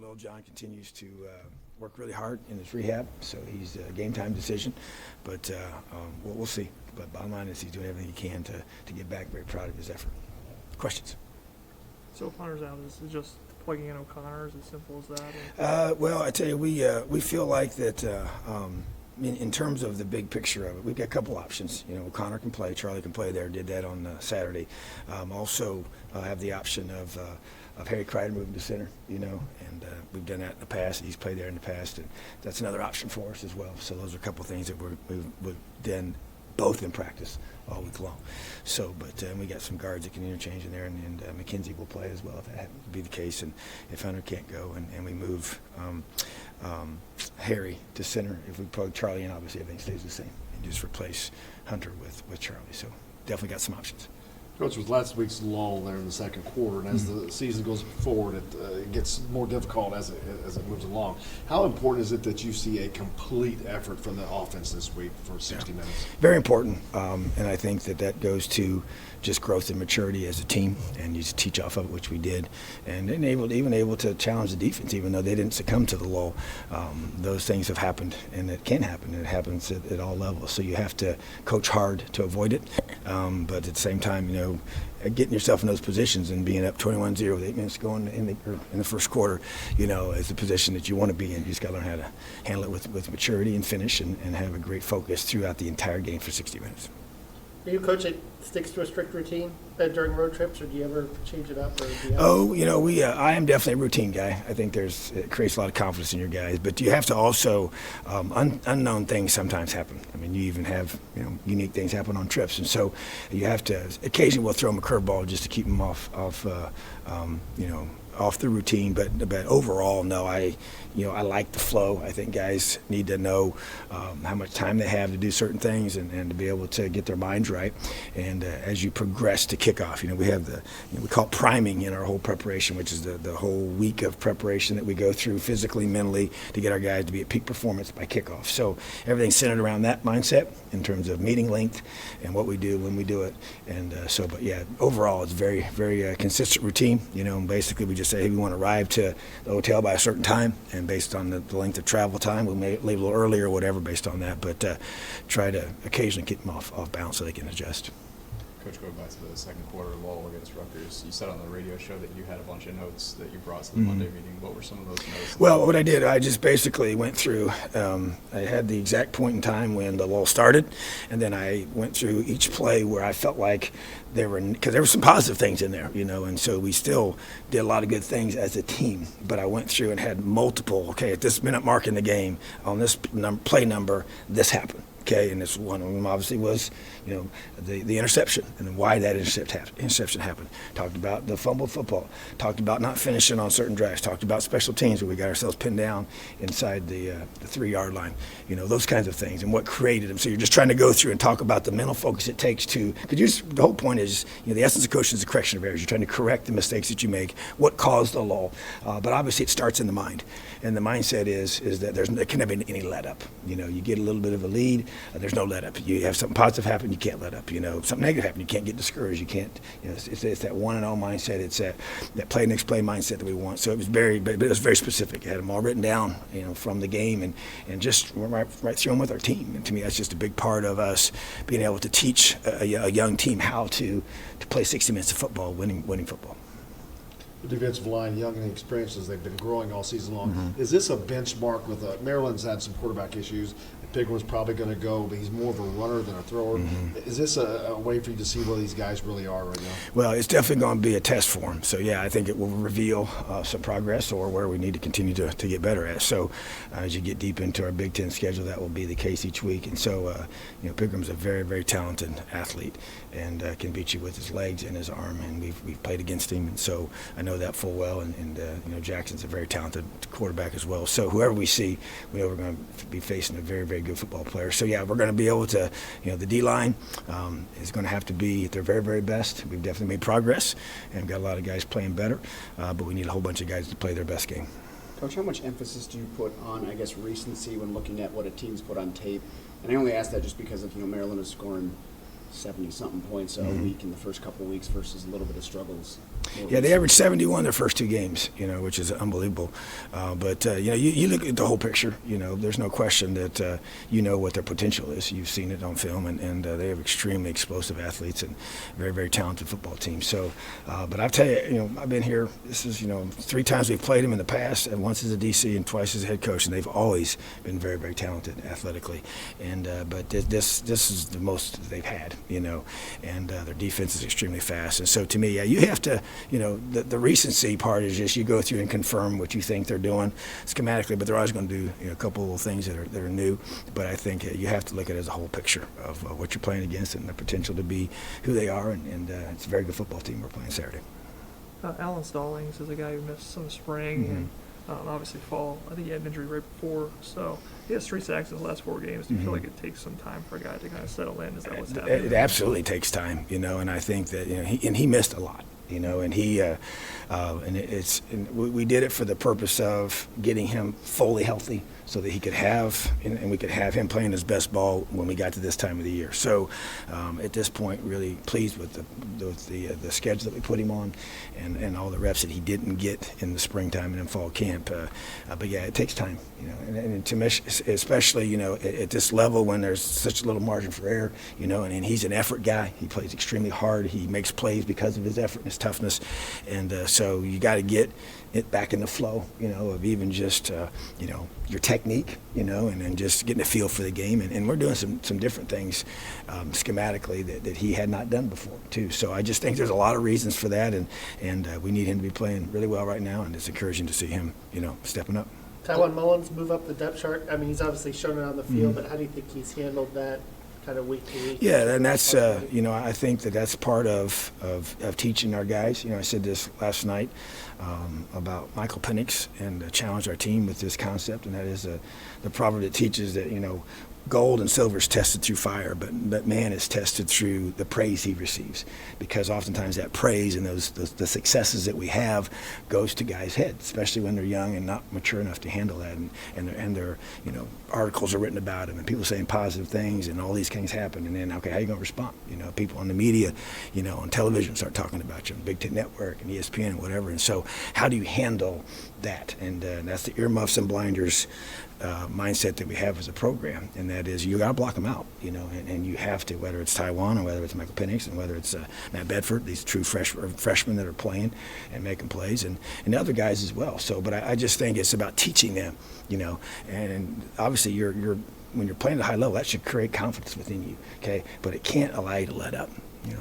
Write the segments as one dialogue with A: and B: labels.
A: Lil John continues to work really hard in his rehab, so he's a game time decision. But we'll see. But bottom line is he's doing everything he can to get back. Very proud of his effort. Questions?
B: So O'Connor's out. Is it just plugging in O'Connor? Is it as simple as that?
A: Well, I tell you, we feel like that. In terms of the big picture of it, we've got a couple options. You know, O'Connor can play, Charlie can play there. Did that on Saturday. Also, have the option of Harry Crider moving to center. You know, and we've done that in the past. He's played there in the past, and that's another option for us as well. So those are a couple things that we've done both in practice all week long. So, but we got some guards that can interchange in there, and McKenzie will play as well if that happens to be the case, and if Hunter can't go, and we move Harry to center. If we plug Charlie in, obviously everything stays the same, and just replace Hunter with Charlie. So definitely got some options.
C: Coach, with last week's lull there in the second quarter, and as the season goes forward, it gets more difficult as it moves along. How important is it that you see a complete effort from the offense this week for 60 minutes?
A: Very important, and I think that goes to just growth and maturity as a team, and you just teach off of it, which we did, and then able to challenge the defense, even though they didn't succumb to the lull. Those things have happened, and it can happen. It happens at all levels. So you have to coach hard to avoid it, but at the same time, you know, getting yourself in those positions and being up 21-0 with 8 minutes going in the first quarter, you know, is the position that you want to be in. You just got to learn how to handle it with maturity and finish, and have a great focus throughout the entire game for 60 minutes.
D: Are you a coach that sticks to a strict routine during road trips, or do you ever change it up? Or do you have
A: I am definitely a routine guy. I think it creates a lot of confidence in your guys, but you have to also unknown things sometimes happen. I mean, you even have unique things happen on trips, and so you have to occasionally we'll throw them a curveball just to keep them off the routine. But overall, no, I like the flow. I think guys need to know how much time they have to do certain things, and to be able to get their minds right. And as you progress to kickoff, we have we call it priming in our whole preparation, which is the whole week of preparation that we go through physically, mentally, to get our guys to be at peak performance by kickoff. So everything's centered around that mindset in terms of meeting length and what we do when we do it. And but yeah, overall, it's very, very consistent routine. Basically we just say, hey, we want to arrive to the hotel by a certain time, and based on the length of travel time, we may leave a little earlier or whatever based on that, but try to occasionally keep them off balance so they can adjust.
E: Coach, going back to the second quarter lull against Rutgers, you said on the radio show that you had a bunch of notes that you brought to the Monday meeting. What were some of those notes?
A: Well, what I did, I just basically went through, I had the exact point in time when the lull started, and then I went through each play where I felt like because there were some positive things in there, and so we still did a lot of good things as a team, but I went through and had multiple, at this minute mark in the game, on this play number, this happened. And this one of them obviously was, the interception, and then why that interception happened. Talked about the fumbled football. Talked about not finishing on certain drives. Talked about special teams where we got ourselves pinned down inside the 3-yard line. Those kinds of things and what created them. So you're just trying to go through and talk about the mental focus it takes to, because the whole point is, the essence of coaching is the correction of errors. You're trying to correct the mistakes that you make, what caused the lull. But obviously it starts in the mind. And the mindset is that there can never be any let up. You get a little bit of a lead, there's no let up. You have something positive happen, you can't let up. Something negative happen, you can't get discouraged. You can't. It's that 1-0 mindset. It's that play next play mindset that we want. So it was very specific. I had them all written down, from the game, and just right through them with our team. And to me, that's just a big part of us being able to teach a young team how to play 60 minutes of football, winning football.
C: The defensive line, young and experienced as they've been growing all season long. Is this a benchmark with Maryland's had some quarterback issues? Pigram's probably going to go, but he's more of a runner than a thrower. Is this a way for you to see where these guys really are right now?
A: Well, it's definitely going to be a test for him. So, yeah, I think it will reveal some progress or where we need to continue to get better at. So, as you get deep into our Big Ten schedule, that will be the case each week. And so, Pigram's a very, very talented athlete and can beat you with his legs and his arm. And we've played against him, and so I know that full well. And Jackson's a very talented quarterback as well. So, whoever we see, we know we're going to be facing a very, very good football player. So yeah, we're going to be able to, the D-line is going to have to be at their very, very best. We've definitely made progress and got a lot of guys playing better, but we need a whole bunch of guys to play their best game.
F: Coach, how much emphasis do you put on, recency when looking at what a team's put on tape? And I only ask that just because of, Maryland is scoring 70-something points a week in the first couple of weeks versus a little bit of struggles
A: Yeah, they averaged 71 their first 2 games, which is unbelievable. But you look at the whole picture. There's no question that what their potential is. You've seen it on film, and they have extremely explosive athletes and very, very talented football team. So, but I'll tell you, I've been here. This is 3 times we've played them in the past, and once as a DC and twice as a head coach, and they've always been very, very talented athletically. And but this is the most that they've had, and their defense is extremely fast. And so to me, you have to. The recency part is just you go through and confirm what you think they're doing schematically, but they're always going to do a couple of things that are new. But I think you have to look at it as a whole picture of what you're playing against and the potential to be who they are. And it's a very good football team we're playing Saturday.
B: Alan Stallings is a guy who missed some spring and obviously fall. I think he had an injury right before, so he has 3 sacks in the last 4 games. Do you feel like it takes some time for a guy to kind of settle in? Is that what's happening?
A: It absolutely takes time, and I think that he missed a lot. And we did it for the purpose of getting him fully healthy so that he could have, and we could have him playing his best ball when we got to this time of the year. So at this point, really pleased with the schedule that we put him on and all the reps that he didn't get in the springtime and in fall camp. But yeah, it takes time, and to me, especially, at this level when there's such a little margin for error, and he's an effort guy. He plays extremely hard. He makes plays because of his effort and his toughness. And so you got to get it back in the flow, of even just, your technique, and then just getting a feel for the game. And we're doing some different things schematically that he had not done before, too. So I just think there's a lot of reasons for that, and we need him to be playing really well right now, and it's encouraging to see him, stepping up.
D: Tywan Mullins move up the depth chart. I mean, he's obviously shown it on the field, but how do you think he's handled that kind of week to week?
A: Yeah, and that's, I think that's part of teaching our guys. I said this last night about Michael Penix and challenged our team with this concept, and that is the proverb that teaches that, gold and silver is tested through fire, but man is tested through the praise he receives, because oftentimes that praise and the successes that we have goes to guys' heads, especially when they're young and not mature enough to handle that, and their articles are written about them and people saying positive things and all these things happen, and then okay, how you gonna respond? People on the media, on television start talking about you on Big Ten Network and ESPN and whatever, and so how do you handle that? And that's the earmuffs and blinders mindset that we have as a program, and that is you got to block them out, and you have to, whether it's Tywan or whether it's Michael Penix and whether it's Matt Bedford, these true freshmen that are playing and making plays, and other guys as well. So, but I just think it's about teaching them, and obviously when you're playing at a high level, that should create confidence within you, okay? But it can't allow you to let up.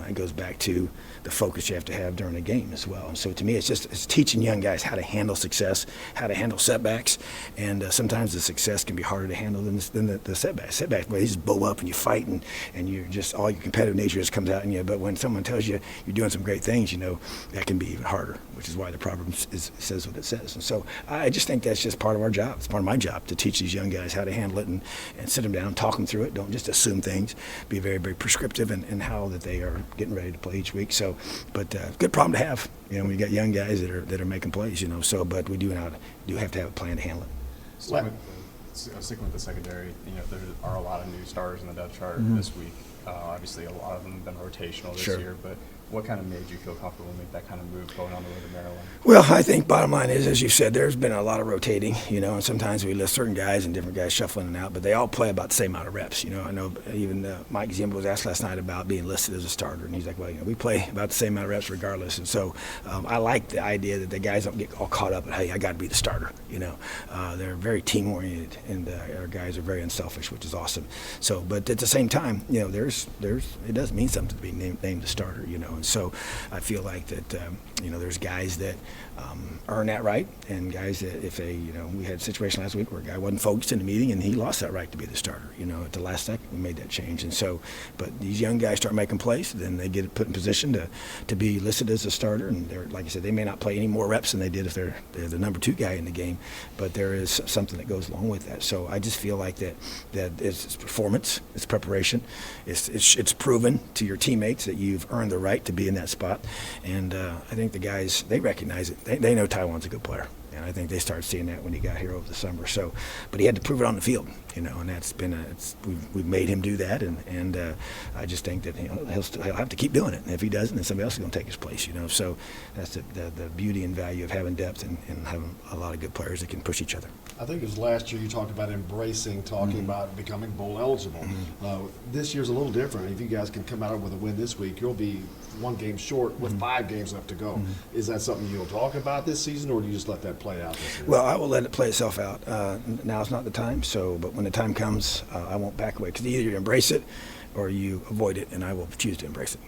A: It goes back to the focus you have to have during the game as well. And so to me, it's teaching young guys how to handle success, how to handle setbacks, and sometimes the success can be harder to handle than the setbacks. Setbacks, well, you just blow up and you fight, and you're just, all your competitive nature just comes out in you. But when someone tells you you're doing some great things, that can be even harder, which is why the proverb says what it says. And so I just think that's just part of our job. It's part of my job to teach these young guys how to handle it and sit them down, talk them through it. Don't just assume things. Be very, very prescriptive in how that they are getting ready to play each week. So, but good problem to have, when you got young guys that are making plays, So, but we do have to have a plan to handle it.
E: Sticking with the secondary, there are a lot of new stars in the depth chart this week. Obviously, a lot of them have been rotational this year, but what kind of made you feel comfortable to make that kind of move going on the road to Maryland?
A: Well, I think bottom line is, as you said, there's been a lot of rotating, and sometimes we list certain guys and different guys shuffling in and out, but they all play about the same amount of reps. I know even Mike Zimba was asked last night about being listed as a starter, and he's like, well, we play about the same amount of reps regardless. And so I like the idea that the guys don't get all caught up in, hey, I got to be the starter. They're very team-oriented, and our guys are very unselfish, which is awesome. So, but at the same time, it does mean something to be named the starter, And so I feel like that, there's guys that earn that right, and guys that if we had a situation last week where a guy wasn't focused in the meeting and he lost that right to be the starter. At the last second we made that change, and so, but these young guys start making plays, then they get put in position to be listed as a starter, and they're, like I said, they may not play any more reps than they did if they're the number 2 guy in the game, but there is something that goes along with that. So I just feel like that it's performance, it's preparation, it's proven to your teammates that you've earned the right to be in that spot, and I think the guys, they recognize it. They know Tywan's a good player. And I think they started seeing that when he got here over the summer. So, but he had to prove it on the field, and that's been we've made him do that, and I just think that he'll have to keep doing it. And if he doesn't, then somebody else is going to take his place, So that's the beauty and value of having depth and having a lot of good players that can push each other.
C: I think it was last year you talked about embracing, talking about becoming bowl eligible. This year's a little different. If you guys can come out with a win this week, you'll be one game short with 5 games left to go. Is that something you'll talk about this season, or do you just let that play out this year?
A: Well, I will let it play itself out. Now's not the time. But when the time comes, I won't back away, because either you embrace it or you avoid it, and I will choose to embrace it.